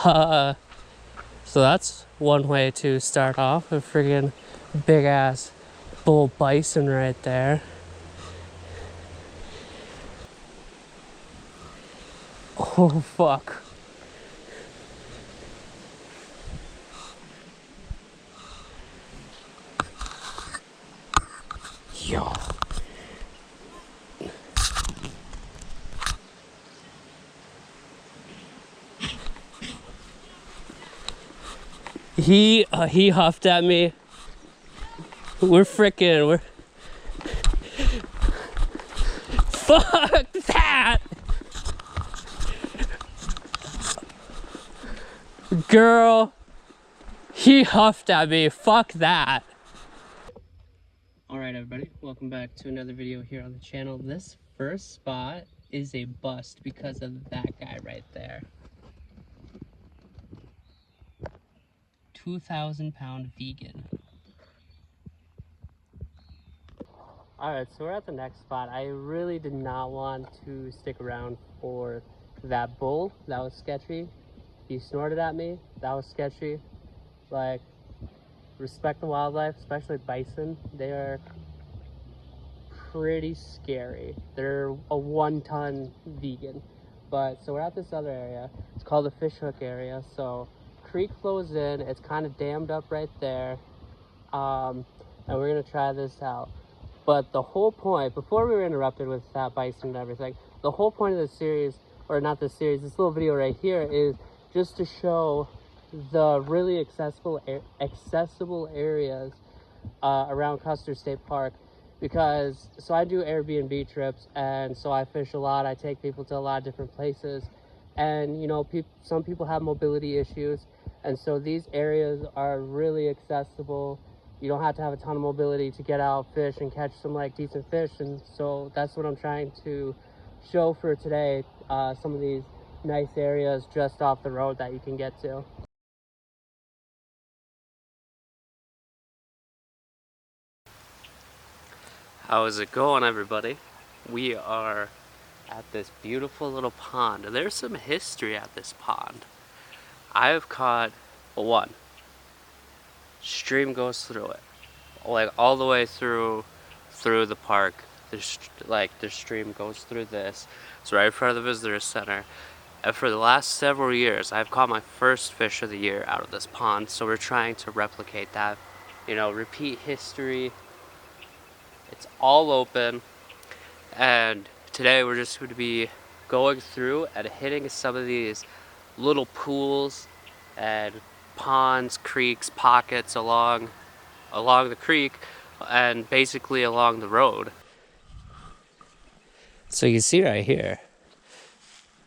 So that's one way to start off, a friggin' big ass bull bison right there. Oh fuck. Yo. He huffed at me. We're fuck that! Girl, he huffed at me. Fuck that. Alright everybody, welcome back to another video here on the channel. This first spot is a bust because of that guy right there. 2,000-pound vegan. Alright, so we're at the next spot. I really did not want to stick around for that bull. That was sketchy. He snorted at me. That was sketchy. Like, respect the wildlife, especially bison. They are pretty scary. They're a 1-ton vegan. But, so we're at this other area. It's called the Fish Hook area. So, creek flows in. It's kind of dammed up right there. And we're going to try this out. But the whole point, before we were interrupted with that bison and everything, the whole point of this series, or not this series, this little video right here is just to show the really accessible areas around Custer State Park. Because, so I do Airbnb trips, and so I fish a lot. I take people to a lot of different places. And, you know, some people have mobility issues. And so these areas are really accessible. You don't have to have a ton of mobility to get out, fish, and catch some like decent fish. And so that's what I'm trying to show for today. Some of these nice areas just off the road that you can get to. How is it going, everybody? We are at this beautiful little pond. There's some history at this pond. I have caught one. Stream goes through it, like all the way through the park. The stream goes through this. It's right in front of the visitor center. And for the last several years, I've caught my first fish of the year out of this pond. So we're trying to replicate that, you know, repeat history. It's all open, and today we're just going to be going through and hitting some of these little pools and ponds, creeks, pockets along the creek and basically along the road. So you see right here,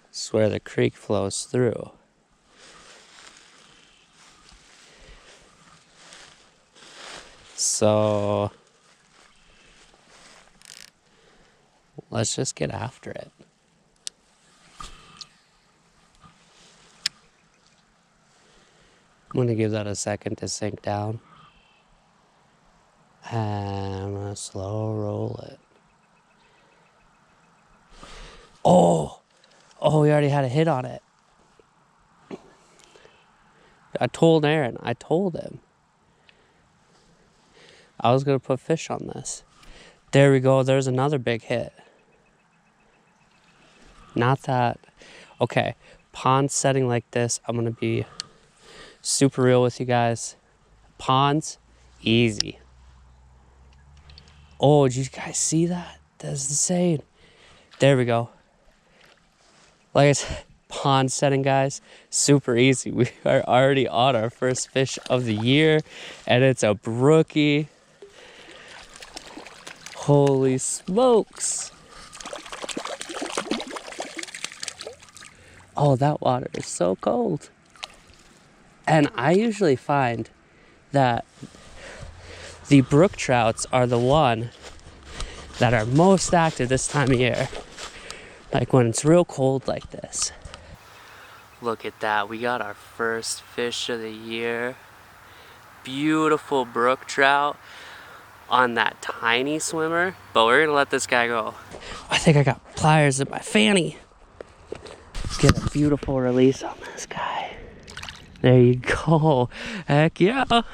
it's where the creek flows through. So let's just get after it. I'm gonna give that a second to sink down. And I'm gonna slow roll it. Oh, we already had a hit on it. I told Aaron, I told him I was gonna put fish on this. There we go, there's another big hit. Not that, okay, pond setting like this, I'm gonna be super real with you guys. Ponds, easy. Oh, did you guys see that? That's insane. There we go. Like I said, pond setting, guys, super easy. We are already on our first fish of the year, and it's a brookie. Holy smokes. Oh, that water is so cold. And I usually find that the brook trouts are the one that are most active this time of year. Like when it's real cold like this. Look at that, we got our first fish of the year. Beautiful brook trout on that tiny swimmer, but we're gonna let this guy go. I think I got pliers in my fanny. Let's get a beautiful release on this guy. There you go. Heck yeah. That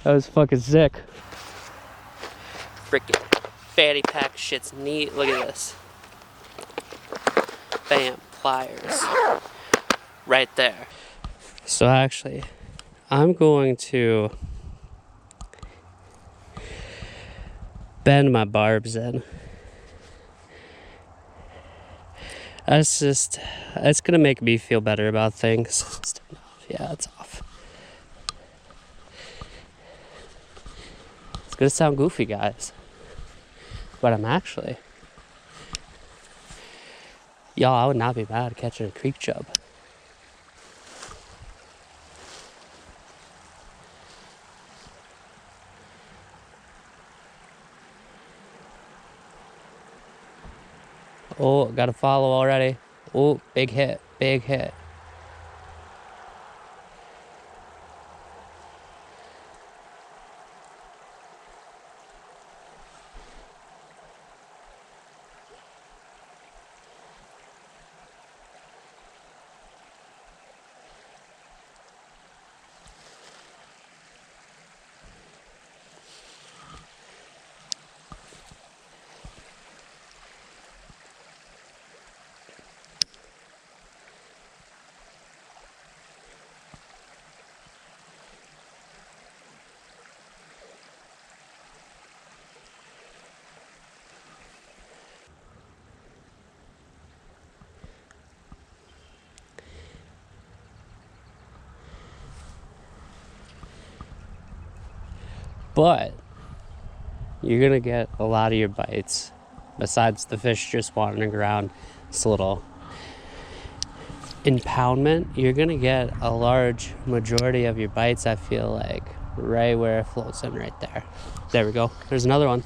was fucking sick. Freaking fanny pack shit's neat. Look at this. Bam, pliers. Right there. So actually, I'm going to bend my barbs in. It's gonna make me feel better about things. Yeah, it's off. It's gonna sound goofy, guys, but I'm actually, y'all, I would not be mad catching a creek chub. Oh, got a follow already. Oh, big hit, big hit. But you're gonna get a lot of your bites, besides the fish just wandering around this little impoundment. You're gonna get a large majority of your bites, I feel like, right where it floats in right there. There we go. There's another one.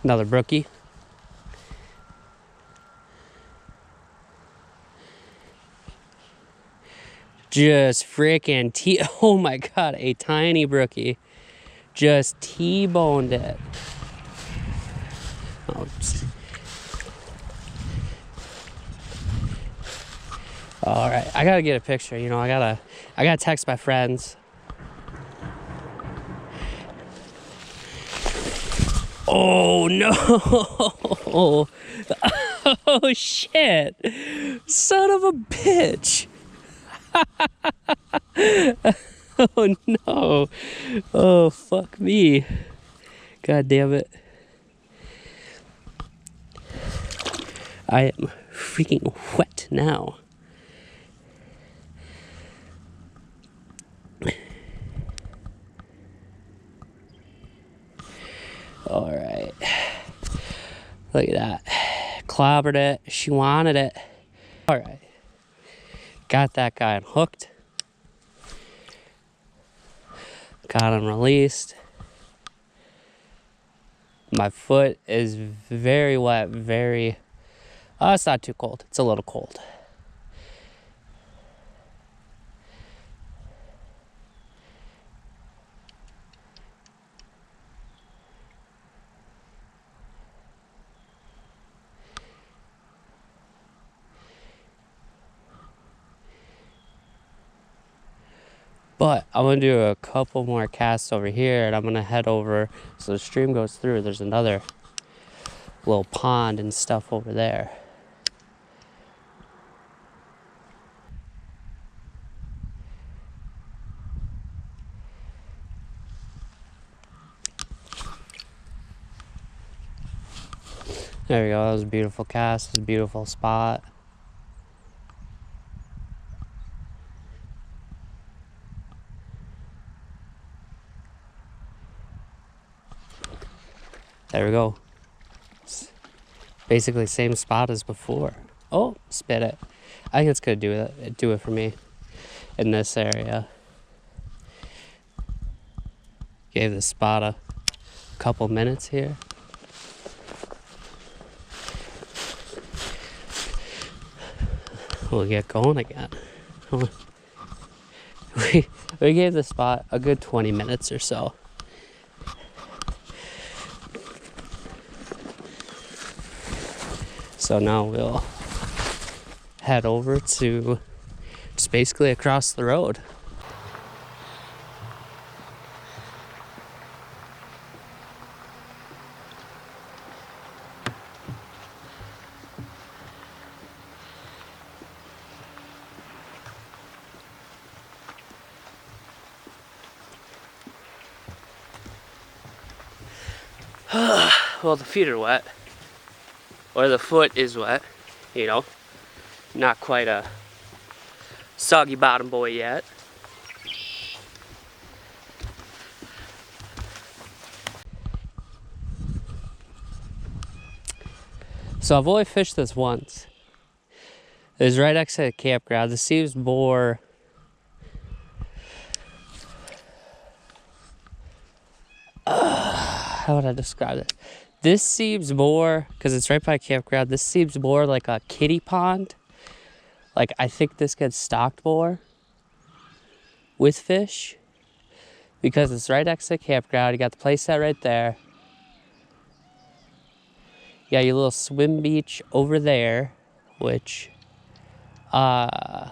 Another brookie. Just freaking oh my god, a tiny brookie. Just T-boned it. Oh, all right, I gotta get a picture. You know, I gotta text my friends. Oh no! Oh shit! Son of a bitch! Oh no! Oh fuck me! God damn it! I am freaking wet now. All right. Look at that. Clobbered it. She wanted it. All right. Got that guy unhooked. Got him released. My foot is very wet, very... Oh, it's not too cold. It's a little cold. But I'm gonna do a couple more casts over here, and I'm gonna head over so the stream goes through. There's another little pond and stuff over there. There we go. That was a beautiful cast. It was a beautiful spot. There we go. It's basically same spot as before. Oh, spit it. I think it's gonna do it for me in this area. Gave the spot a couple minutes here. We'll get going again. We gave the spot a good 20 minutes or so. So now we'll head over to just basically across the road. Well, the feet are wet, or the foot is wet, you know, not quite a soggy bottom boy yet. So I've only fished this once. It was right next to the campground. This seems more how would I describe it? This seems more, because it's right by a campground, this seems more like a kiddie pond. Like, I think this gets stocked more with fish because it's right next to the campground. You got the play set right there. You got your little swim beach over there, which, y'all,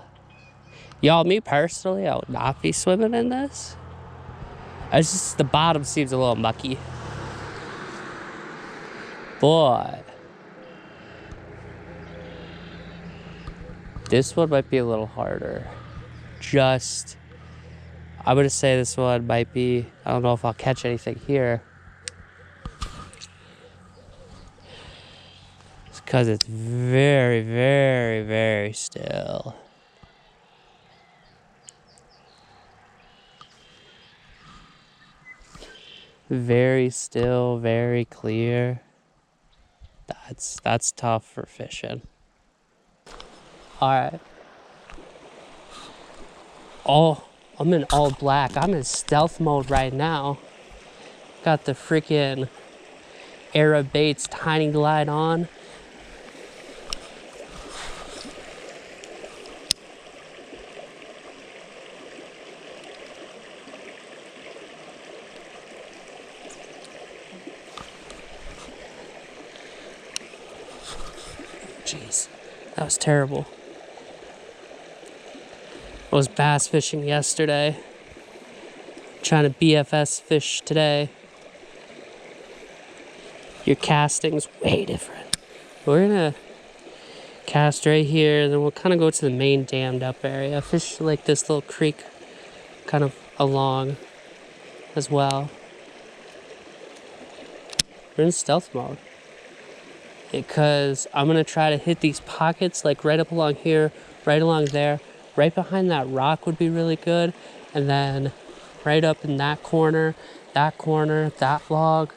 me personally, I would not be swimming in this. It's just the bottom seems a little mucky. But this one might be a little harder. I'm gonna say this one might be, I don't know if I'll catch anything here. It's because it's very, very, very still. Very still, very clear. That's tough for fishing. All right. Oh, I'm in all black. I'm in stealth mode right now. Got the freaking Arab Baits tiny glide on. Jeez, that was terrible. I was bass fishing yesterday, trying to BFS fish today. Your casting's way different. We're gonna cast right here, then we'll kind of go to the main dammed up area, fish like this little creek kind of along as well. We're in stealth mode because I'm gonna try to hit these pockets like right up along here, right along there. Right behind that rock would be really good. And then right up in that corner, that log,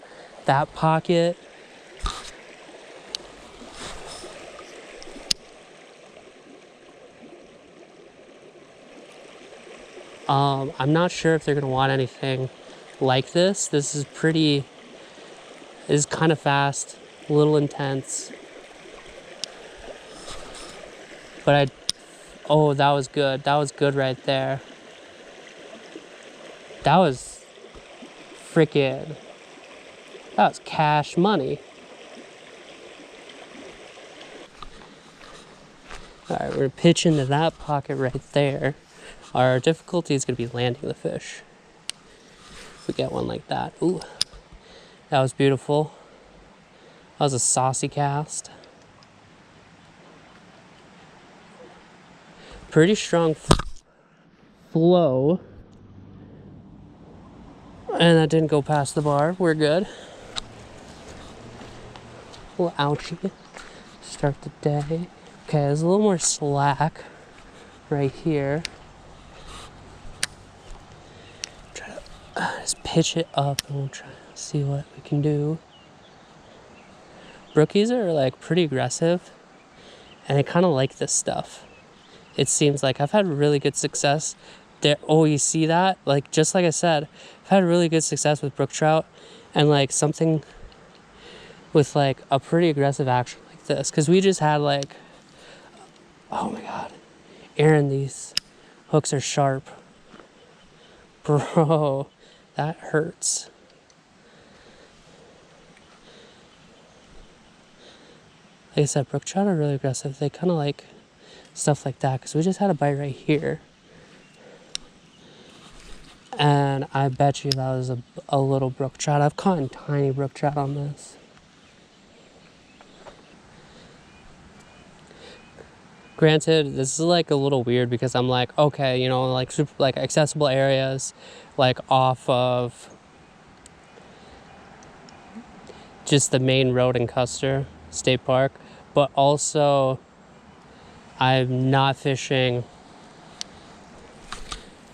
that pocket. I'm not sure if they're gonna want anything like this. This is kind of fast, a little intense. But oh, that was good. That was good right there. That was cash money. All right, we're gonna pitch into that pocket right there. Our difficulty is gonna be landing the fish. If we get one like that. Ooh, that was beautiful. That was a saucy cast. Pretty strong flow. And that didn't go past the bar. We're good. A little ouchie. Start the day. Okay, there's a little more slack right here. Try to just pitch it up and we'll try to see what we can do. Brookies are like pretty aggressive and I kind of like this stuff. It seems like I've had really good success there. Oh, you see that? Like, just like I said, I've had really good success with brook trout and like something with like a pretty aggressive action like this. Cause we just had like, oh my God, Aaron, these hooks are sharp. Bro, that hurts. Like I said, brook trout are really aggressive. They kind of like stuff like that, because we just had a bite right here. And I bet you that was a little brook trout. I've caught tiny brook trout on this. Granted, this is like a little weird because I'm like, okay, you know, like super like accessible areas, like off of just the main road in Custer State Park, but also I'm not fishing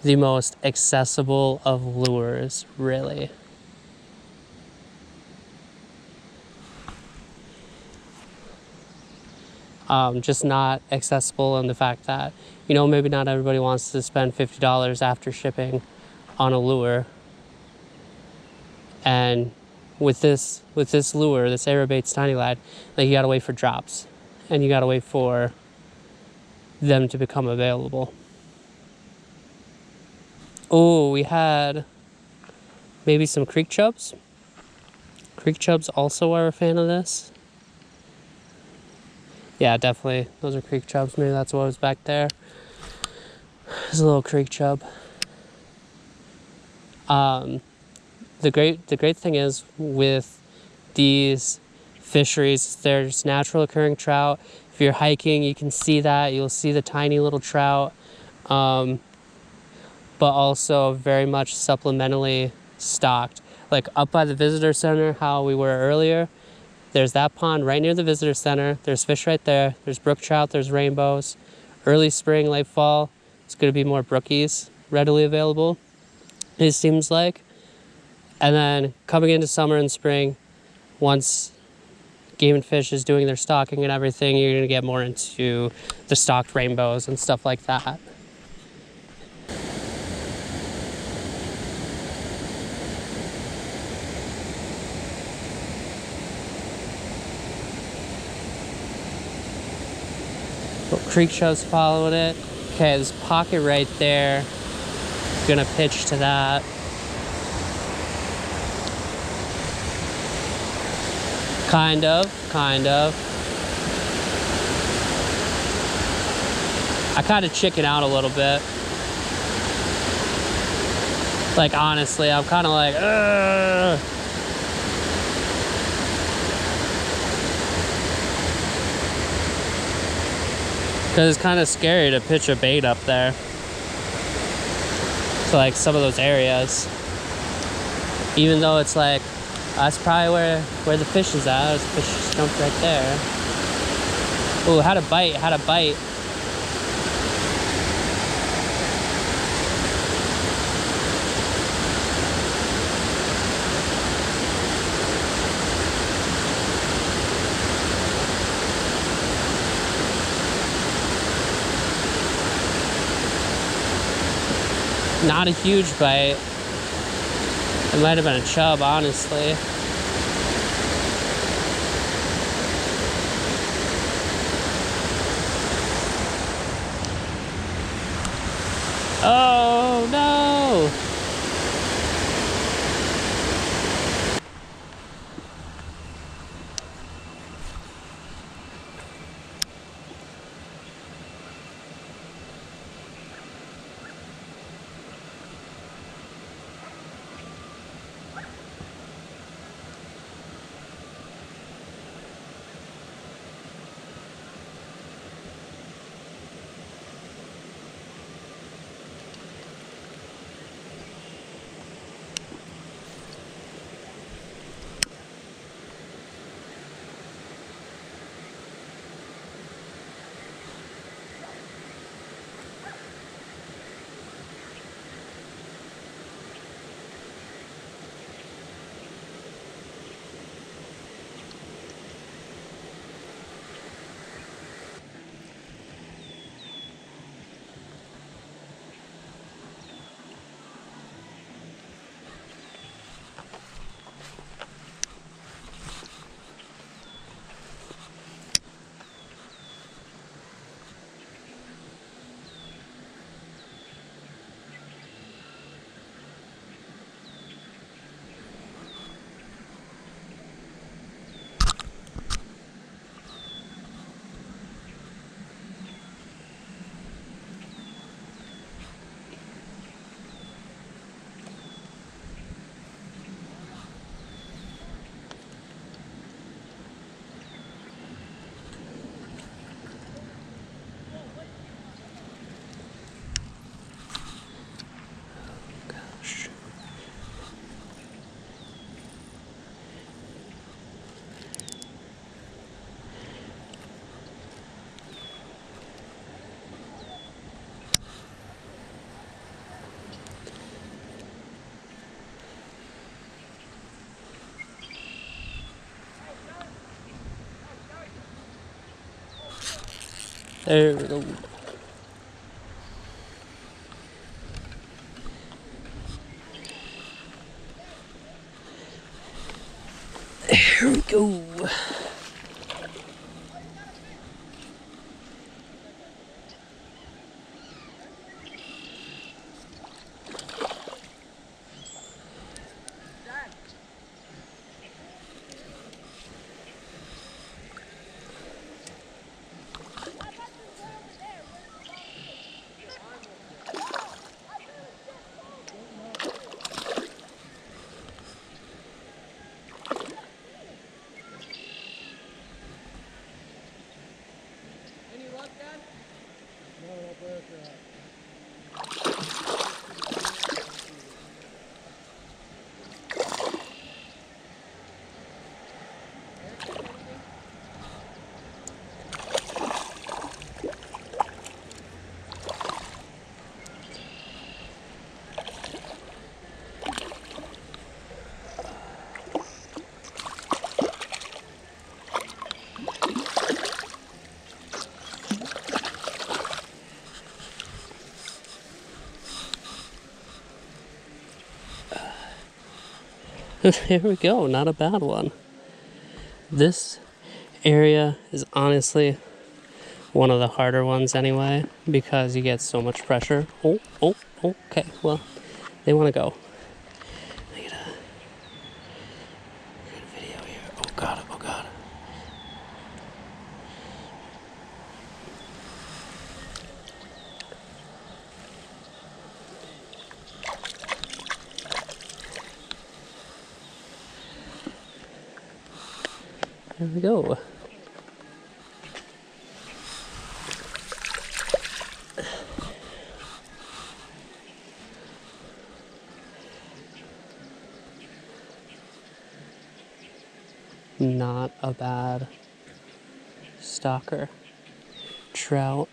the most accessible of lures, really. Just not accessible in the fact that, you know, maybe not everybody wants to spend $50 after shipping on a lure. And with this lure, this AirBait's Tiny Lad, like, you gotta wait for drops, and you gotta wait for them to become available. Oh, we had maybe some creek chubs. Creek chubs also are a fan of this. Yeah, definitely. Those are creek chubs. Maybe that's what was back there. There's a little creek chub. The great thing is with these fisheries, there's natural occurring trout. If you're hiking, you can see that. You'll see the tiny little trout, but also very much supplementally stocked. Like up by the visitor center, how we were earlier, there's that pond right near the visitor center. There's fish right there. There's brook trout, there's rainbows. Early spring, late fall, it's going to be more brookies readily available, it seems like. And then coming into summer and spring, once Game and Fish is doing their stocking and everything, you're going to get more into the stocked rainbows and stuff like that. Creek chubs followed it. Okay, this pocket right there. Gonna pitch to that. Kind of. I kind of chicken out a little bit. Like, honestly, I'm kind of like, ugh. Because it's kind of scary to pitch a bait up there to like some of those areas. Even though it's like, that's probably where the fish is at. The fish just jumped right there. Ooh, had a bite. Not a huge bite. It might have been a chub, honestly. Oh no! There we go. There we go. There we go, not a bad one. This area is honestly one of the harder ones anyway, because you get so much pressure. Oh, okay, well, they want to go. I get a video here. Oh god, oh god. There we go. Not a bad stalker. Trout.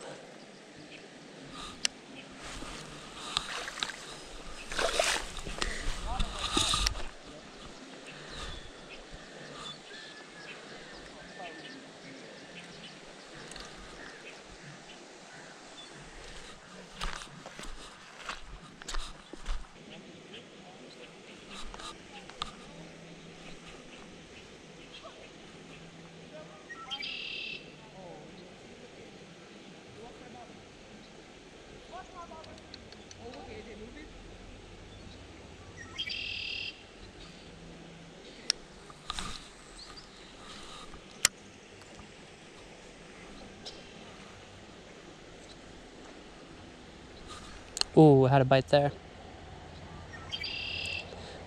Ooh, had a bite there.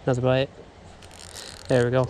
Another bite. There we go.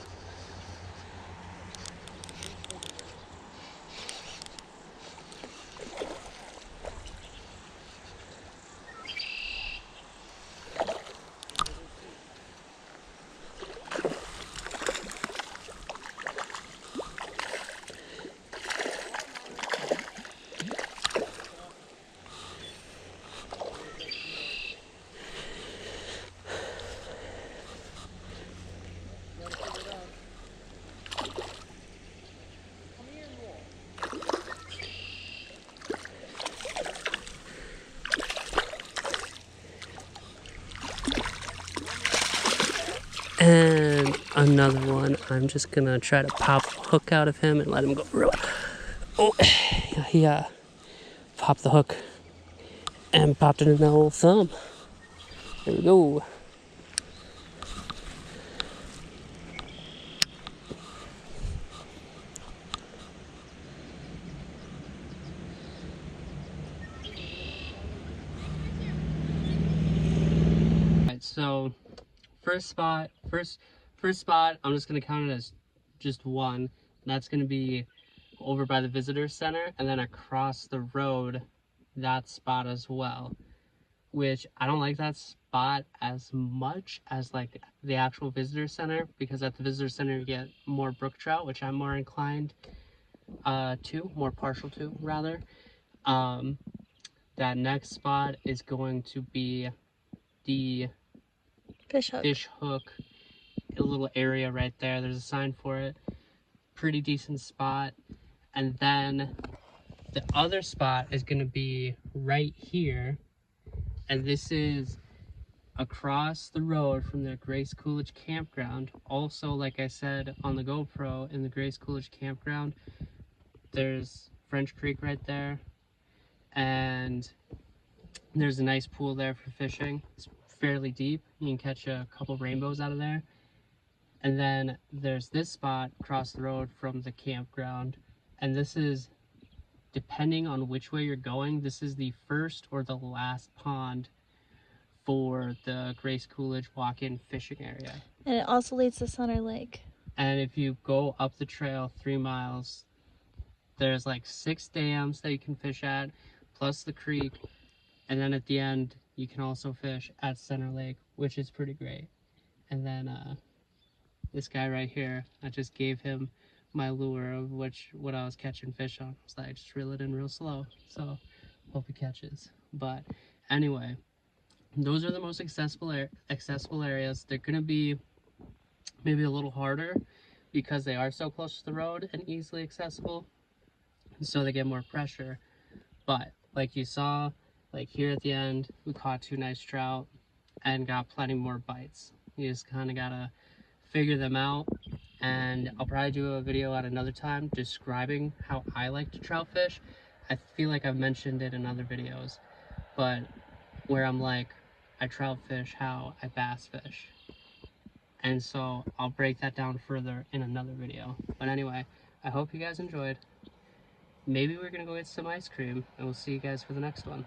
And another one. I'm just gonna try to pop the hook out of him and let him go. Oh, he popped the hook and popped it in the old thumb. There we go. Alright, so first spot, I'm just gonna count it as just one. And that's gonna be over by the visitor center, and then across the road, that spot as well. Which I don't like that spot as much as like the actual visitor center, because at the visitor center you get more brook trout, which I'm more inclined more partial to rather. That next spot is going to be the fish hook, a little area right there. There's a sign for it. Pretty decent spot. And then The other spot is going to be right here, and this is across the road from the Grace Coolidge Campground. Also, like I said on the GoPro, in the Grace Coolidge Campground, there's French Creek right there, and there's a nice pool there for fishing. It's fairly deep. You can catch a couple rainbows out of there. And then there's this spot across the road from the campground, and this is, depending on which way you're going, this is the first or the last pond for the Grace Coolidge walk-in fishing area. And it also leads to Center Lake. And if you go up the trail 3 miles, there's like 6 dams that you can fish at, plus the creek. And then at the end, you can also fish at Center Lake, which is pretty great. And then this guy right here, I just gave him my lure of what I was catching fish on. So I just reel it in real slow. So hope he catches. But anyway, those are the most accessible areas. They're gonna be maybe a little harder because they are so close to the road and easily accessible, so they get more pressure. But like you saw, like here at the end, we caught 2 nice trout and got plenty more bites. You just kind of gotta figure them out, and I'll probably do a video at another time describing how I like to trout fish. I feel like I've mentioned it in other videos, but where I'm like, I trout fish how I bass fish. And so I'll break that down further in another video. But anyway, I hope you guys enjoyed. Maybe we're gonna go get some ice cream, and we'll see you guys for the next one.